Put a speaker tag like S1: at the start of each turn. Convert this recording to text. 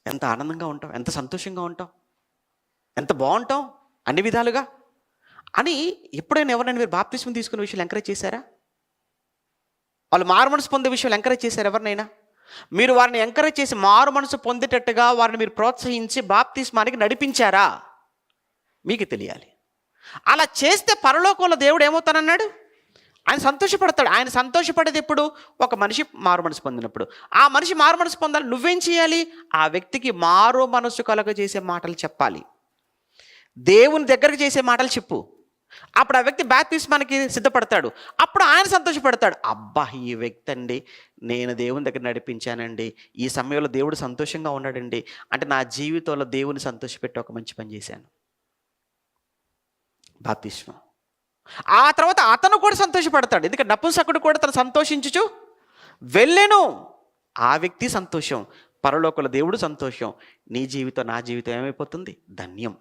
S1: ఎంత ఆనందంగా ఉంటాం, ఎంత సంతోషంగా ఉంటాం, ఎంత బాగుంటాం అన్ని విధాలుగా అని. ఎప్పుడైనా ఎవరైనా మీరు బాప్తిస్మం తీసుకునే విషయాలు ఎంకరేజ్ చేశారా? వాళ్ళు మారు మనసు పొందే విషయాలు ఎంకరేజ్ చేశారు ఎవరినైనా? మీరు వారిని ఎంకరేజ్ చేసి మారు మనసు పొందేటట్టుగా వారిని మీరు ప్రోత్సహించి బాప్తిస్మానికి నడిపించారా? మీకు తెలియాలి. అలా చేస్తే పరలోకంలో దేవుడు ఏమవుతానన్నాడు? ఆయన సంతోషపడతాడు. ఆయన సంతోషపడేది ఎప్పుడు? ఒక మనిషి మారు మనసు పొందినప్పుడు. ఆ మనిషి మారు మనసు పొందాలి, నువ్వేం చేయాలి? ఆ వ్యక్తికి మారు మనసు కలుగజేసే మాటలు చెప్పాలి, దేవుని దగ్గరకు చేసే మాటలు చెప్పు. అప్పుడు ఆ వ్యక్తి బాప్తిస్మానికి సిద్ధపడతాడు. అప్పుడు ఆయన సంతోషపడతాడు. అబ్బా, ఈ వ్యక్తి అండి నేను దేవుని దగ్గర నడిపించానండి, ఈ సమయంలో దేవుడు సంతోషంగా ఉన్నాడండి, అంటే నా జీవితంలో దేవుని సంతోషపెట్టి ఒక మంచి పని చేశాను. బాప్తిస్మం. ఆ తర్వాత అతను కూడా సంతోషపడతాడు. ఎందుకంటే నపుంసకుడు కూడా తను సంతోషించుచు వెళ్ళెను. ఆ వ్యక్తి సంతోషం, పరలోకంలో దేవుడు సంతోషం. నీ జీవితం నా జీవితం ఏమైపోతుంది? ధన్యం.